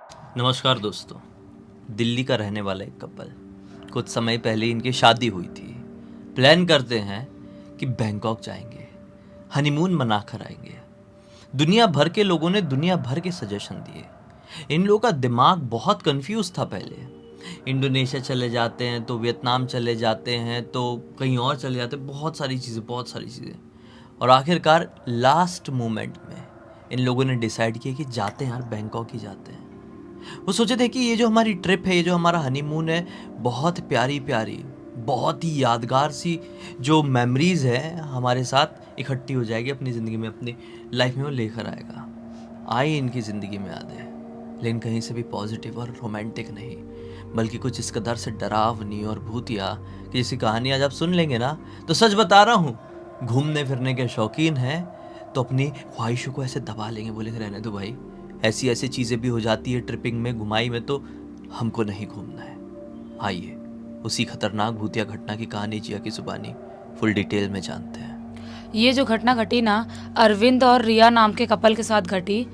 नमस्कार दोस्तों। दिल्ली का रहने वाला एक कपल, कुछ समय पहले इनकी शादी हुई थी। प्लान करते हैं कि बैंकॉक जाएंगे, हनीमून मना कर आएंगे। दुनिया भर के लोगों ने दुनिया भर के सजेशन दिए। इन लोगों का दिमाग बहुत कंफ्यूज था पहले। इंडोनेशिया चले जाते हैं तो वियतनाम चले जाते हैं तो कहीं और चले जाते हैं, बहुत सारी चीज़ें। और आखिरकार लास्ट मोमेंट में इन लोगों ने डिसाइड किया कि जाते हैं यार, बैंकॉक ही जाते हैं। वो सोचे थे कि ये जो हमारी ट्रिप है, ये जो हमारा हनीमून है, बहुत प्यारी प्यारी, बहुत ही यादगार सी जो मेमोरीज है हमारे साथ इकट्ठी हो जाएगी अपनी ज़िंदगी में, अपनी लाइफ में वो लेकर आएगा। आई इनकी ज़िंदगी में यादें, लेकिन कहीं से भी पॉजिटिव और रोमांटिक नहीं, बल्कि कुछ इस कदर से डरावनी और भूतिया कि जैसी कहानी आज आप सुन लेंगे ना, तो सच बता रहा हूँ, घूमने फिरने के शौकीन हैं तो अपनी ख्वाहिशों को ऐसे दबा लेंगे, बोलेंगे रहने दो भाई, ऐसी ऐसी चीज़ें भी हो जाती है ट्रिपिंग में, घुमाई में, तो हमको नहीं घूमना है। आइए उसी खतरनाक भूतिया घटना की कहानी जिया की जुबानी फुल डिटेल में जानते हैं। ये जो घटना घटी ना, अरविंद और रिया नाम के कपल के साथ घटी।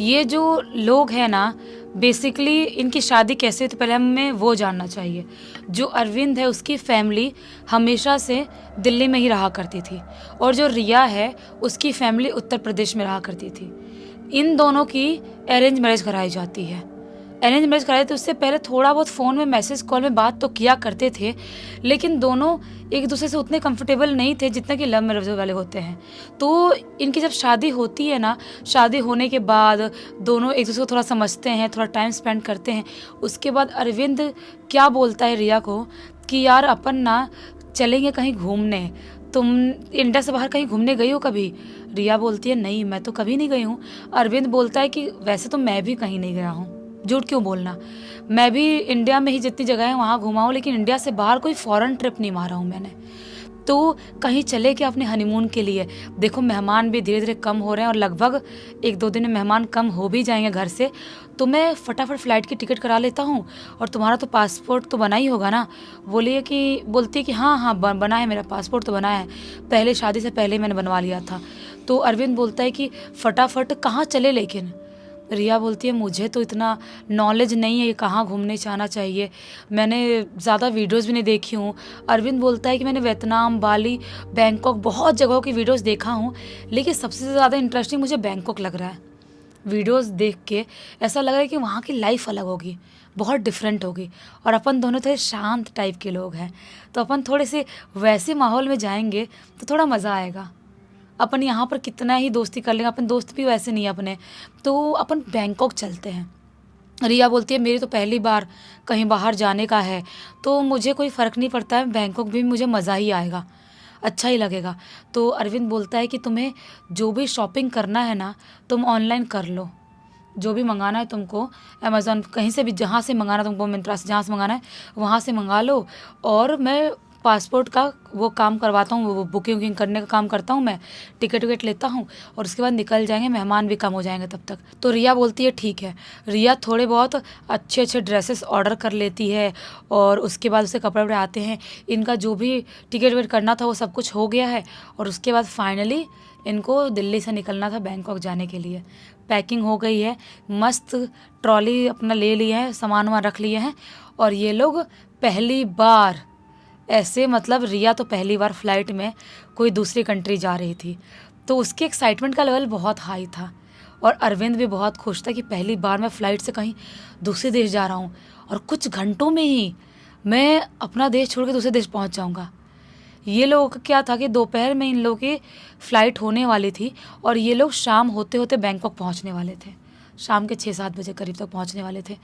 ये जो लोग हैं ना, बेसिकली इनकी शादी कैसे हुई तो पहले हमें वो जानना चाहिए। जो अरविंद है उसकी फैमिली हमेशा से दिल्ली में ही रहा करती थी, और जो रिया है उसकी फैमिली उत्तर प्रदेश में रहा करती थी। इन दोनों की अरेंज मैरिज कराई जाती है। अरेंज मैरिज कराई तो उससे पहले थोड़ा बहुत फ़ोन में मैसेज कॉल में बात तो किया करते थे, लेकिन दोनों एक दूसरे से उतने कंफर्टेबल नहीं थे जितना कि लव मैरिज वाले होते हैं। तो इनकी जब शादी होती है ना, शादी होने के बाद दोनों एक दूसरे को थोड़ा समझते हैं, थोड़ा टाइम स्पेंड करते हैं। उसके बाद अरविंद क्या बोलता है रिया को कि यार अपन ना चलेंगे कहीं घूमने, तुम इंडिया से बाहर कहीं घूमने गई हो कभी? रिया बोलती है नहीं, मैं तो कभी नहीं गई हूँ। अरविंद बोलता है कि वैसे तो मैं भी कहीं नहीं गया हूँ, झूठ क्यों बोलना, मैं भी इंडिया में ही जितनी जगह है वहाँ घुमा हूँ, लेकिन इंडिया से बाहर कोई फॉरेन ट्रिप नहीं मारा हूँ मैंने। तो कहीं चले क्या अपने हनीमून के लिए? देखो मेहमान भी धीरे धीरे कम हो रहे हैं और लगभग एक दो दिन में मेहमान कम हो भी जाएंगे घर से, तो मैं फटाफट फ़्लाइट की टिकट करा लेता हूँ। और तुम्हारा तो पासपोर्ट तो बना ही होगा ना? बोलती है कि हाँ हाँ बना है, मेरा पासपोर्ट तो बना है, पहले शादी से पहले मैंने बनवा लिया था। तो अरविंद बोलता है कि फटाफट कहाँ चले लेकिन? रिया बोलती है मुझे तो इतना नॉलेज नहीं है ये कहाँ घूमने जाना चाहिए, मैंने ज़्यादा वीडियोस भी नहीं देखी हूँ। अरविंद बोलता है कि मैंने वियतनाम, बाली, बैंकॉक बहुत जगहों की वीडियोस देखा हूँ, लेकिन सबसे ज़्यादा इंटरेस्टिंग मुझे बैंकॉक लग रहा है। वीडियोस देख के ऐसा लग रहा है कि वहाँ की लाइफ अलग होगी, बहुत डिफरेंट होगी। और अपन दोनों थोड़े शांत टाइप के लोग हैं, तो अपन थोड़े से वैसे माहौल में जाएंगे तो थोड़ा मज़ा आएगा। अपन यहाँ पर कितना ही दोस्ती कर लेंगे, अपन दोस्त भी वैसे नहीं है अपने, तो अपन बैंकॉक चलते हैं। रिया बोलती है मेरी तो पहली बार कहीं बाहर जाने का है, तो मुझे कोई फ़र्क नहीं पड़ता है, बैंकॉक भी मुझे मज़ा ही आएगा, अच्छा ही लगेगा। तो अरविंद बोलता है कि तुम्हें जो भी शॉपिंग करना है ना, तुम ऑनलाइन कर लो, जो भी मंगाना है तुमको अमेज़ॉन कहीं से भी, जहाँ से मंगाना तुमको, मिंत्रा से, जहाँ से मंगाना है वहाँ से मंगा लो। और मैं पासपोर्ट का वो काम करवाता हूँ, वो बुकिंग वुकिंग करने का काम करता हूँ मैं, टिकट विकट लेता हूँ, और उसके बाद निकल जाएंगे, मेहमान भी कम हो जाएंगे तब तक। तो रिया बोलती है ठीक है। रिया थोड़े बहुत अच्छे अच्छे ड्रेसेस ऑर्डर कर लेती है, और उसके बाद उसे कपड़े वपड़े आते हैं, इनका जो भी टिकट विकट करना था वो सब कुछ हो गया है। और उसके बाद फाइनली इनको दिल्ली से निकलना था बैंकॉक जाने के लिए। पैकिंग हो गई है, मस्त ट्रॉली अपना ले लिए हैं, सामान वामान रख लिए हैं, और ये लोग पहली बार ऐसे, मतलब रिया तो पहली बार फ्लाइट में कोई दूसरी कंट्री जा रही थी, तो उसके एक्साइटमेंट का लेवल बहुत हाई था। और अरविंद भी बहुत खुश था कि पहली बार मैं फ़्लाइट से कहीं दूसरे देश जा रहा हूँ, और कुछ घंटों में ही मैं अपना देश छोड़ के दूसरे देश पहुँच जाऊँगा। ये लोगों का क्या था कि दोपहर में इन लोगों की फ़्लाइट होने वाली थी, और ये लोग शाम होते होते बैंकॉक पहुंचने वाले थे, शाम के 6-7 बजे करीब तक पहुंचने वाले थे।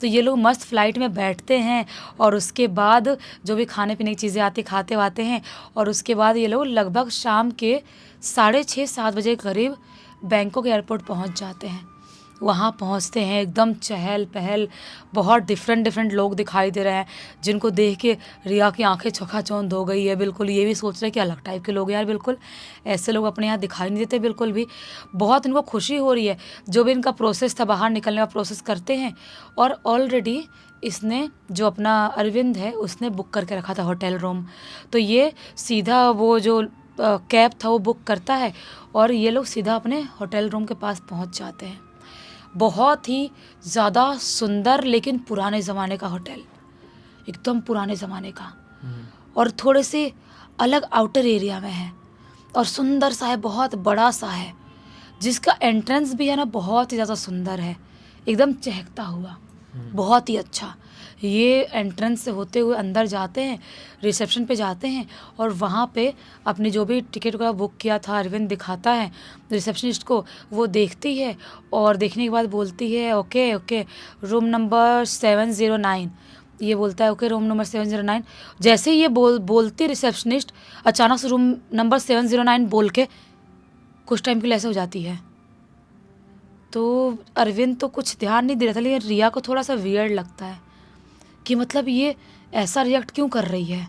तो ये लोग मस्त फ़्लाइट में बैठते हैं, और उसके बाद जो भी खाने पीने की चीज़ें आती खाते वाते हैं, और उसके बाद ये लोग लगभग शाम के 6:30-7 बजे करीब बैंकॉक एयरपोर्ट पहुंच जाते हैं। वहाँ पहुँचते हैं एकदम चहल पहल, बहुत डिफरेंट डिफरेंट लोग दिखाई दे रहे हैं, जिनको देख के रिया की आंखें चौखाचौंध हो गई है। बिल्कुल ये भी सोच रहे हैं कि अलग टाइप के लोग हैं यार, बिल्कुल ऐसे लोग अपने यहाँ दिखाई नहीं देते बिल्कुल भी। बहुत इनको खुशी हो रही है, जो भी इनका प्रोसेस था बाहर निकलने का प्रोसेस करते हैं। और ऑलरेडी इसने जो अपना अरविंद है उसने बुक करके रखा था होटल रूम, तो ये सीधा वो जो कैब था वो बुक करता है, और ये लोग सीधा अपने होटल रूम के पास पहुँच जाते हैं। बहुत ही ज़्यादा सुंदर लेकिन पुराने ज़माने का होटल, एकदम पुराने ज़माने का, और थोड़े से अलग आउटर एरिया में है और सुंदर सा है, बहुत बड़ा सा है, जिसका एंट्रेंस भी है ना बहुत ही ज़्यादा सुंदर है, एकदम चहकता हुआ, बहुत ही अच्छा। ये एंट्रेंस से होते हुए अंदर जाते हैं, रिसेप्शन पे जाते हैं और वहाँ पे अपनी जो भी टिकट का बुक किया था अरविंद दिखाता है रिसेप्शनिस्ट को, वो देखती है और देखने के बाद बोलती है ओके ओके रूम नंबर 709। ये बोलता है ओके रूम नंबर 709। जैसे ही ये बोलती रिसेप्शनिस्ट, अचानक से रूम नंबर 709 बोल के कुछ टाइम के लिए ऐसे हो जाती है। तो अरविंद तो कुछ ध्यान नहीं दे रहा था, लेकिन रिया को थोड़ा सा वियर्ड लगता है कि मतलब ये ऐसा रिएक्ट क्यों कर रही है।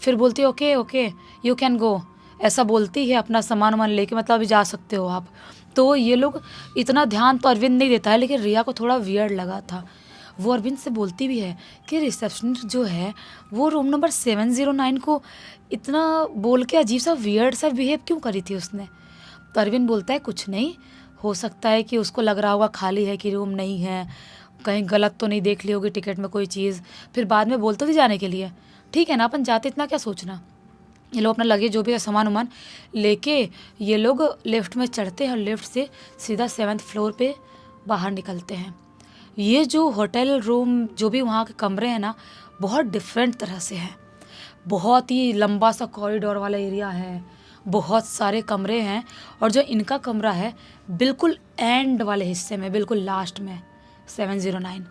फिर बोलती है okay okay you can go, ऐसा बोलती है, अपना सामान वामान लेके मतलब अभी जा सकते हो आप। तो ये लोग इतना ध्यान तो अरविंद नहीं देता है, लेकिन रिया को थोड़ा वियर्ड लगा था। वो अरविंद से बोलती भी है कि रिसेप्शनिस्ट जो है वो रूम नंबर 709 को इतना बोल के अजीब सा वियर्ड सा बिहेव क्यों करी थी उसने। तो अरविंद बोलता है कुछ नहीं, हो सकता है कि उसको लग रहा होगा खाली है कि रूम नहीं है, कहीं गलत तो नहीं देख ली होगी टिकट में कोई चीज़। फिर बाद में बोलते थे जाने के लिए, ठीक है ना अपन जाते, इतना क्या सोचना। ये लोग अपना लगेज जो भी है सामान वामान लेके ये लोग लिफ्ट में चढ़ते हैं और लिफ्ट से सीधा 7th फ्लोर पे बाहर निकलते हैं। ये जो होटल रूम जो भी वहाँ के कमरे हैं ना बहुत डिफरेंट तरह से है, बहुत ही लंबा सा कॉरिडोर वाला एरिया है, बहुत सारे कमरे हैं, और जो इनका कमरा है बिल्कुल एंड वाले हिस्से में, बिल्कुल लास्ट में 709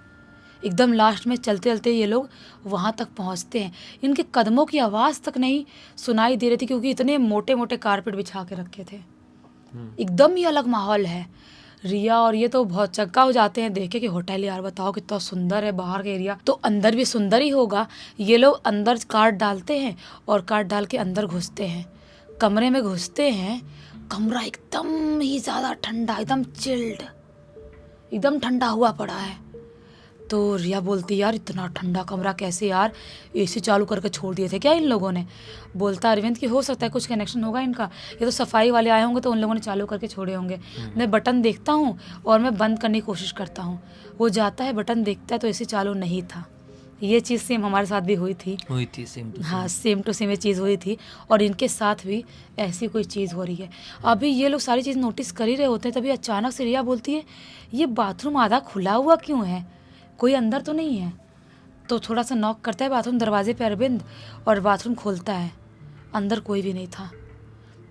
एकदम लास्ट में। चलते चलते ये लोग वहाँ तक पहुँचते हैं, इनके कदमों की आवाज़ तक नहीं सुनाई दे रही थी क्योंकि इतने मोटे मोटे कारपेट बिछा के रखे थे। एकदम ही अलग माहौल है। रिया और ये तो बहुत चक्का हो जाते हैं देखे कि होटल यार बताओ कितना सुंदर है, बाहर का एरिया तो अंदर भी सुंदर ही होगा। ये लोग अंदर कार्ड डालते हैं और कार्ड डाल के अंदर घुसते हैं, कमरे में घुसते हैं। कमरा एकदम ही ज़्यादा ठंडा, एकदम चिल्ड, एकदम ठंडा हुआ पड़ा है। तो रिया बोलती यार इतना ठंडा कमरा कैसे यार, एसी चालू करके छोड़ दिए थे क्या इन लोगों ने। बोलता अरविंद कि हो सकता है कुछ कनेक्शन होगा इनका, ये तो सफाई वाले आए होंगे तो उन लोगों ने चालू करके छोड़े होंगे। मैं बटन देखता हूँ और मैं बंद करने की कोशिश करता हूँ। वो जाता है बटन देखता है तो एसी चालू नहीं था। ये चीज़ सेम हमारे साथ भी हुई थी सेम टू हाँ सेम टू सेम ये चीज़ हुई थी, और इनके साथ भी ऐसी कोई चीज़ हो रही है। अभी ये लोग सारी चीज़ नोटिस कर ही रहे होते हैं, तभी अचानक से रिया बोलती है ये बाथरूम आधा खुला हुआ क्यों है, कोई अंदर तो नहीं है। तो थोड़ा सा नॉक करता है बाथरूम दरवाजे पे अरविंद, और बाथरूम खोलता है, अंदर कोई भी नहीं था।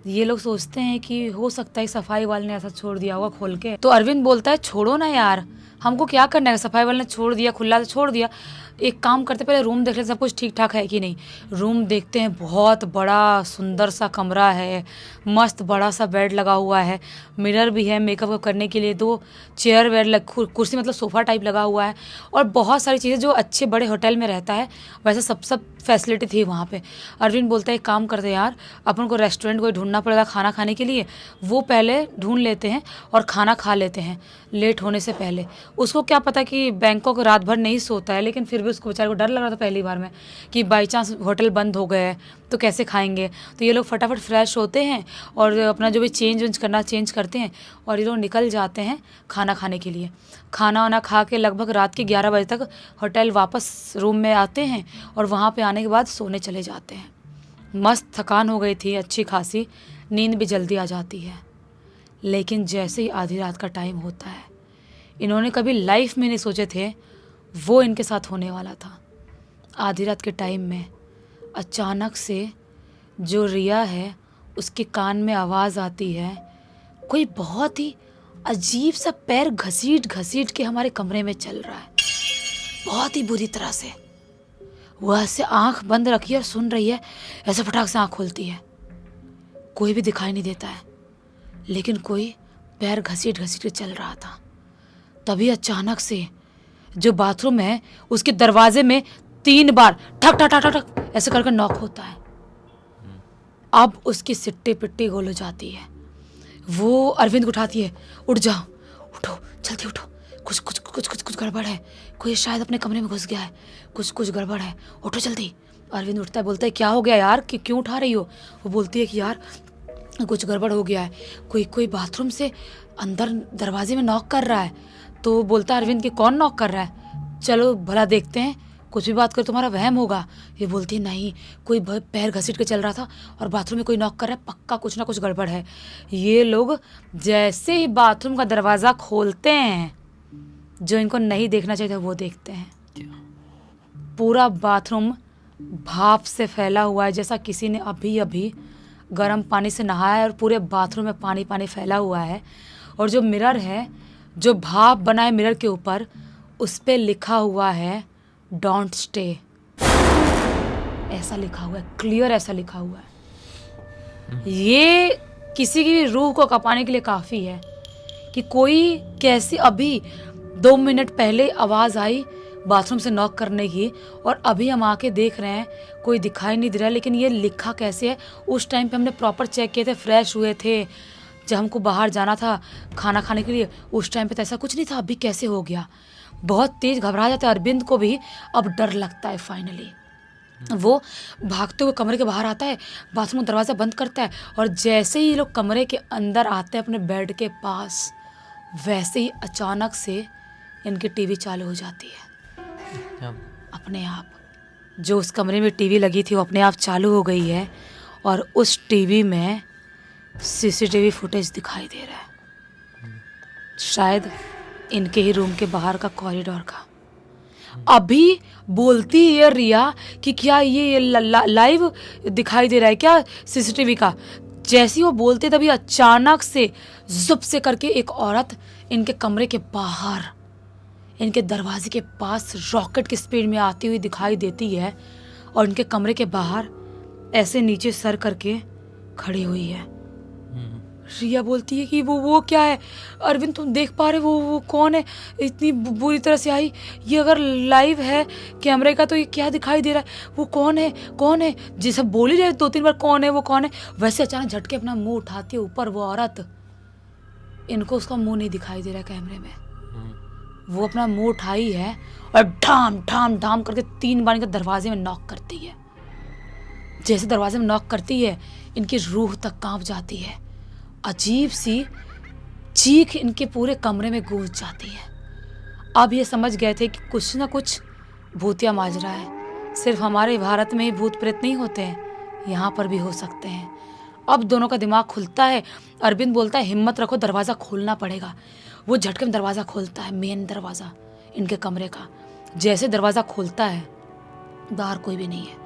ये लोग सोचते हैं कि हो सकता है सफाई वाले ने ऐसा छोड़ दिया होगा खोल के। तो अरविंद बोलता है छोड़ो ना यार, हमको क्या करना है, सफाई वाले ने छोड़ दिया, खुला तो छोड़ दिया, एक काम करते पहले रूम देख ले सब कुछ ठीक ठाक है कि नहीं। रूम देखते हैं, बहुत बड़ा सुंदर सा कमरा है, मस्त बड़ा सा बेड लगा हुआ है, मिरर भी है मेकअप करने के लिए, 2 चेयर वेयर कुर्सी मतलब सोफ़ा टाइप लगा हुआ है, और बहुत सारी चीज़ें जो अच्छे बड़े होटल में रहता है वैसे सब फैसिलिटी थी वहाँ पे। अरविंद बोलता है एक काम करते यार, अपन को रेस्टोरेंट कोई ढूंढना पड़ेगा खाना खाने के लिए, वो पहले ढूंढ लेते हैं और खाना खा लेते हैं लेट होने से पहले। उसको क्या पता कि बैंकॉक रात भर नहीं सोता है, लेकिन फिर भी उसको बेचारे को डर लग रहा था पहली बार में कि बाई चांस होटल बंद हो गए तो कैसे खाएंगे। तो ये लोग फटाफट फ्रेश होते हैं और अपना जो भी चेंज करना चेंज करते हैं, और ये लोग निकल जाते हैं खाना खाने के लिए। खाना वाना खा के लगभग रात के 11 बजे तक होटल वापस रूम में आते हैं, और वहाँ पे आने के बाद सोने चले जाते हैं। मस्त थकान हो गई थी अच्छी खासी, नींद भी जल्दी आ जाती है। लेकिन जैसे ही आधी रात का टाइम होता है, इन्होंने कभी लाइफ में नहीं सोचे थे वो इनके साथ होने वाला था। आधी रात के टाइम में अचानक से जो रिया है उसके कान में आवाज़ आती है, कोई बहुत ही अजीब सा पैर घसीट घसीट के हमारे कमरे में चल रहा है, बहुत ही बुरी तरह से। वो ऐसे आंख बंद रखी है और सुन रही है, ऐसे फटाक से आंख खोलती है, कोई भी दिखाई नहीं देता है, लेकिन कोई पैर घसीट घसीट के चल रहा था। तभी अचानक से जो बाथरूम है उसके दरवाजे में 3 बार ठक ठक ठक ठक ऐसे करके नॉक होता है। अब उसकी सिट्टी पिट्टी गोल हो जाती है। वो अरविंद को उठाती है, उठ जाओ, उठो जल्दी उठो, कुछ कुछ कुछ कुछ कुछ गड़बड़ है, कोई शायद अपने कमरे में घुस गया है, कुछ कुछ गड़बड़ है, उठो जल्दी। अरविंद उठता है, बोलता है क्या हो गया यार कि क्यों उठा रही हो। वो बोलती है कि यार कुछ गड़बड़ हो गया है, कोई कोई बाथरूम से अंदर दरवाजे में नॉक कर रहा है। तो बोलता है अरविंद कि कौन नॉक कर रहा है, चलो भला देखते हैं, कुछ भी बात कर तुम्हारा वहम होगा। ये बोलती है नहीं, कोई पैर घसीट के चल रहा था और बाथरूम में कोई नॉक कर रहा है, पक्का कुछ ना कुछ गड़बड़ है। ये लोग जैसे ही बाथरूम का दरवाज़ा खोलते हैं, जो इनको नहीं देखना चाहिए था वो देखते हैं। पूरा बाथरूम भाप से फैला हुआ है, जैसा किसी ने अभी अभी गर्म पानी से नहाया है और पूरे बाथरूम में पानी पानी फैला हुआ है। और जो मिरर है, जो भाप बना है मिरर के ऊपर, उस पे लिखा हुआ है डोंट स्टे। ऐसा लिखा हुआ है, क्लियर ऐसा लिखा हुआ है। ये किसी की भी रूह को कपाने के लिए काफ़ी है कि कोई कैसी, अभी 2 मिनट पहले आवाज़ आई बाथरूम से नॉक करने की और अभी हम आके देख रहे हैं कोई दिखाई नहीं दे रहा है। लेकिन ये लिखा कैसे है? उस टाइम पे हमने प्रॉपर चेक किए थे, फ्रेश हुए थे, जब हमको बाहर जाना था खाना खाने के लिए, उस टाइम पे तो ऐसा कुछ नहीं था। अभी कैसे हो गया? बहुत तेज़ घबरा जाता है। अरविंद को भी अब डर लगता है। फाइनली वो भागते हुए कमरे के बाहर आता है, बाथरूम का दरवाज़ा बंद करता है और जैसे ही ये लोग कमरे के अंदर आते हैं अपने बेड के पास, वैसे ही अचानक से इनकी टीवी चालू हो जाती है अपने आप। जो उस कमरे में टीवी लगी थी वो अपने आप चालू हो गई है और उस टीवी में सीसीटीवी फुटेज दिखाई दे रहा है, शायद इनके ही रूम के बाहर का कॉरिडोर का। अभी बोलती है रिया कि क्या ये लाइव दिखाई दे रहा है क्या सीसीटीवी का। जैसी वो बोलते तभी अचानक से जुप से करके एक औरत इनके कमरे के बाहर, इनके दरवाजे के पास रॉकेट की स्पीड में आती हुई दिखाई देती है और इनके कमरे के बाहर ऐसे नीचे सर करके खड़ी हुई है। रिया बोलती है कि वो क्या है अरविंद, तुम देख पा रहे वो कौन है? इतनी बुरी तरह से आई, ये अगर लाइव है कैमरे का तो ये क्या दिखाई दे रहा है? वो कौन है, कौन है? जैसे बोल ही रहे 2-3 बार कौन है, वो कौन है। वैसे अचानक झटके अपना मुंह उठाती है ऊपर वो औरत। इनको उसका मुंह नहीं दिखाई दे रहा है कैमरे में। वो अपना मुंह उठाई है और ढाम ढाम ढाम करके 3 बार इनके दरवाजे में नॉक करती है। जैसे दरवाजे में नॉक करती है, इनकी रूह तक कांप जाती है। अजीब सी चीख इनके पूरे कमरे में गूंज जाती है। अब ये समझ गए थे कि कुछ ना कुछ भूतिया माजरा है। सिर्फ हमारे भारत में ही भूत प्रेत नहीं होते हैं, यहाँ पर भी हो सकते हैं। अब दोनों का दिमाग खुलता है। अरविंद बोलता है हिम्मत रखो, दरवाज़ा खोलना पड़ेगा। वो झटके में दरवाज़ा खोलता है, मेन दरवाज़ा इनके कमरे का। जैसे दरवाज़ा खोलता है, बाहर कोई भी नहीं है।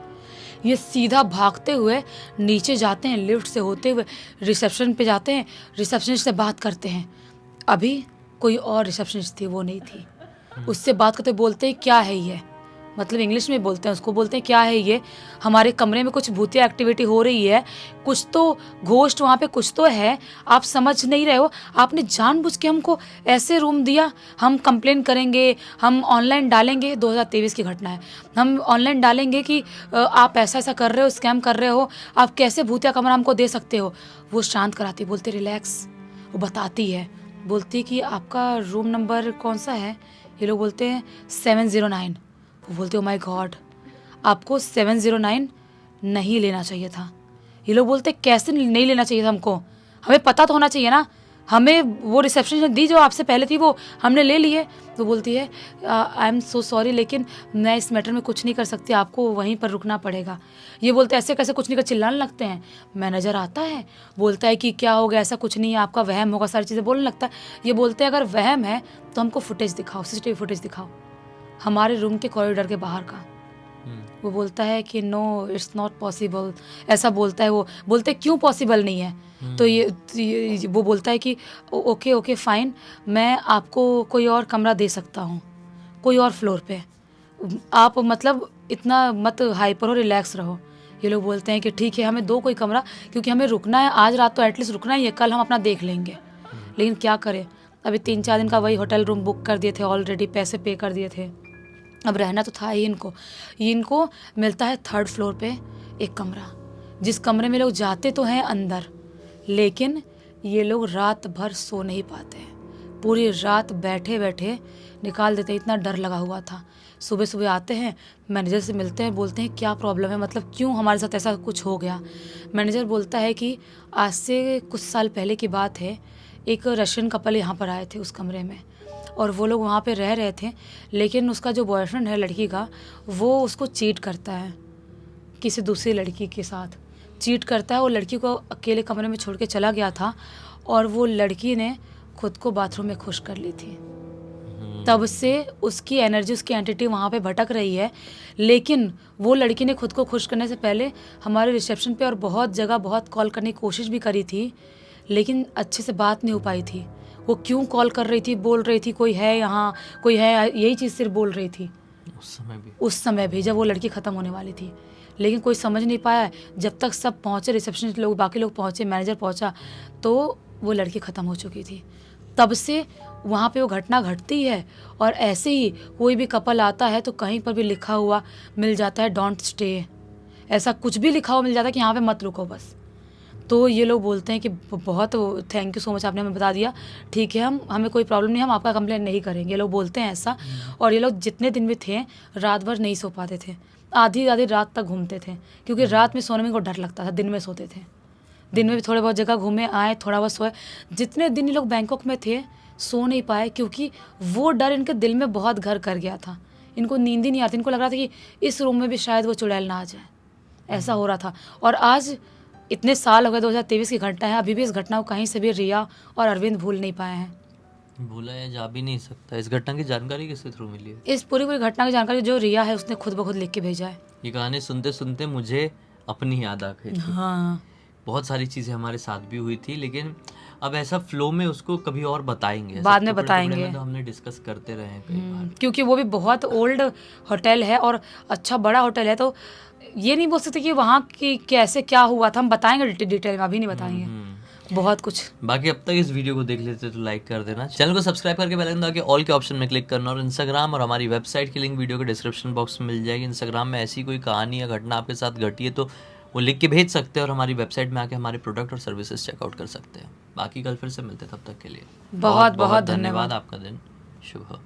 ये सीधा भागते हुए नीचे जाते हैं, लिफ्ट से होते हुए रिसेप्शन पे जाते हैं, रिसेप्शनिस्ट से बात करते हैं। अभी कोई और रिसेप्शनिस्ट थी, वो नहीं थी। उससे बात करते बोलते हैं क्या है ये, मतलब इंग्लिश में बोलते हैं उसको, बोलते हैं क्या है ये, हमारे कमरे में कुछ भूतिया एक्टिविटी हो रही है, कुछ तो घोस्ट वहाँ पे कुछ तो है, आप समझ नहीं रहे हो, आपने जानबूझ के हमको ऐसे रूम दिया, हम कंप्लेन करेंगे, हम ऑनलाइन डालेंगे। 2023 की घटना है, हम ऑनलाइन डालेंगे कि आप ऐसा ऐसा कर रहे हो, स्कैम कर रहे हो, आप कैसे भूतिया कमरा हमको दे सकते हो। वो शांत कराती, बोलते रिलैक्स। वो बताती है, बोलती कि आपका रूम नंबर कौन सा है? ये लोग बोलते हैं 709। वो बोलते हो माय गॉड, आपको 709 नहीं लेना चाहिए था। ये लोग बोलते कैसे नहीं लेना चाहिए था हमको, हमें पता तो होना चाहिए ना, हमें वो रिसेप्शन दी जो आपसे पहले थी वो हमने ले ली है। तो बोलती है आई एम सो सॉरी, लेकिन मैं इस मैटर में कुछ नहीं कर सकती, आपको वहीं पर रुकना पड़ेगा। ये बोलते ऐसे कैसे कुछ नहीं कर, चिल्लाने लगते हैं। मैनेजर आता है, बोलता है कि क्या हो गया, ऐसा कुछ नहीं है, आपका वहम होगा, सारी चीज़ें बोलने लगता है। ये बोलते हैं अगर वहम है तो हमको फुटेज दिखाओ, सीसीटीवी फुटेज दिखाओ हमारे रूम के कॉरिडोर के बाहर का। वो बोलता है कि नो इट्स नॉट पॉसिबल, ऐसा बोलता है। वो बोलते हैं क्यों पॉसिबल नहीं है? तो ये वो बोलता है कि ओके ओके फाइन, मैं आपको कोई और कमरा दे सकता हूँ, कोई और फ्लोर पे, आप मतलब इतना मत हाइपर हो, रिलैक्स रहो। ये लोग बोलते हैं कि ठीक है, हमें दो कोई कमरा, क्योंकि हमें रुकना है आज रात, तो एटलीस्ट रुकना ही है, कल हम अपना देख लेंगे। लेकिन क्या करें, अभी 3-4 दिन का वही होटल रूम बुक कर दिए थे ऑलरेडी, पैसे पे कर दिए थे, अब रहना तो था ही इनको। इनको मिलता है 3rd फ्लोर पे एक कमरा, जिस कमरे में लोग जाते तो हैं अंदर, लेकिन ये लोग रात भर सो नहीं पाते हैं। पूरी रात बैठे बैठे निकाल देते, इतना डर लगा हुआ था। सुबह सुबह आते हैं, मैनेजर से मिलते हैं, बोलते हैं क्या प्रॉब्लम है, मतलब क्यों हमारे साथ ऐसा कुछ हो गया। मैनेजर बोलता है कि आज से कुछ साल पहले की बात है, एक रशियन कपल यहाँ पर आए थे उस कमरे में, और वो लोग वहाँ पे रह रहे थे, लेकिन उसका जो बॉयफ्रेंड है लड़की का, वो उसको चीट करता है किसी दूसरी लड़की के साथ, चीट करता है। वो लड़की को अकेले कमरे में छोड़ के चला गया था, और वो लड़की ने खुद को बाथरूम में खुश कर ली थी। तब से उसकी एनर्जी, उसकी एंटिटी वहाँ पे भटक रही है। लेकिन वो लड़की ने खुद को खुश करने से पहले हमारे रिसेप्शन पे और बहुत जगह बहुत कॉल करने की कोशिश भी करी थी, लेकिन अच्छे से बात नहीं हो पाई थी। वो क्यों कॉल कर रही थी, बोल रही थी कोई है यहाँ, कोई है, यही चीज़ सिर्फ बोल रही थी उस समय भी जब वो लड़की ख़त्म होने वाली थी। लेकिन कोई समझ नहीं पाया। जब तक सब पहुँचे, रिसेप्शनिस्ट लोग, बाकी लोग पहुँचे, मैनेजर पहुँचा, तो वो लड़की ख़त्म हो चुकी थी। तब से वहाँ पे वो घटना घटती है। और ऐसे ही कोई भी कपल आता है तो कहीं पर भी लिखा हुआ मिल जाता है डोंट स्टे, ऐसा कुछ भी लिखा हुआ मिल जाता है कि यहाँ पे मत रुको बस। तो ये लोग बोलते हैं कि बहुत थैंक यू सो मच, आपने हमें बता दिया, ठीक है, हमें कोई प्रॉब्लम नहीं, हम आपका कंप्लेंट नहीं करेंगे। ये लोग बोलते हैं ऐसा। और ये लोग जितने दिन भी थे, रात भर नहीं सो पाते थे, आधी आधी रात तक घूमते थे, क्योंकि रात में सोने में को डर लगता था, दिन में सोते थे। दिन में भी थोड़े बहुत जगह घूमे, आए, थोड़ा बहुत सोए। जितने दिन ये लोग बैंकॉक में थे, सो नहीं पाए, क्योंकि वो डर इनके दिल में बहुत घर कर गया था। इनको नींद ही नहीं आती, इनको लग रहा था कि इस रूम में भी शायद वो चुड़ैल ना आ जाए, ऐसा हो रहा था। और आज इतने साल हो गए, 2023 की घटना है, अभी भी इस घटना को कहीं से भी रिया और अरविंद भूल नहीं पाए हैं। भूला या जा भी नहीं सकता। इस घटना की जानकारी किसके थ्रू मिली है? इस पूरी घटना की जानकारी जो रिया है उसने खुद ब खुद लिख के भेजा है। ये कहानी सुनते सुनते मुझे अपनी याद आ गई थी। हाँ, बहुत सारी चीज़ें हमारे साथ भी हुई थी, लेकिन अब ऐसा फ्लो में उसको कभी और बताएंगे, बाद में टुकड़े बताएंगे। में तो हमने डिस्कस करते रहे हैं कई बार। क्योंकि वो भी बहुत ओल्ड होटल है और अच्छा बड़ा होटल है, तो ये नहीं बोल सकते कि वहाँ की कैसे क्या हुआ था। हम बताएंगे डिटेल में, अभी नहीं बताएंगे बहुत कुछ। बाकी अब तक इस वीडियो को देख लेते तो लाइक कर देना, चैनल को सब्सक्राइब करके बेल आइकन दबा के ऑल के ऑप्शन में क्लिक करना, और इंस्टाग्राम और हमारी वेबसाइट की लिंक वीडियो के डिस्क्रिप्शन बॉक्स में मिल जाएगी। इंस्टाग्राम में ऐसी कोई कहानी या घटना आपके साथ घटी है तो वो लिख के भेज सकते हैं, और हमारी वेबसाइट में आके हमारे प्रोडक्ट और सर्विसेज चेकआउट कर सकते हैं। बाकी कल फिर से मिलते हैं, तब तक के लिए बहुत बहुत धन्यवाद। आपका दिन शुभ हो।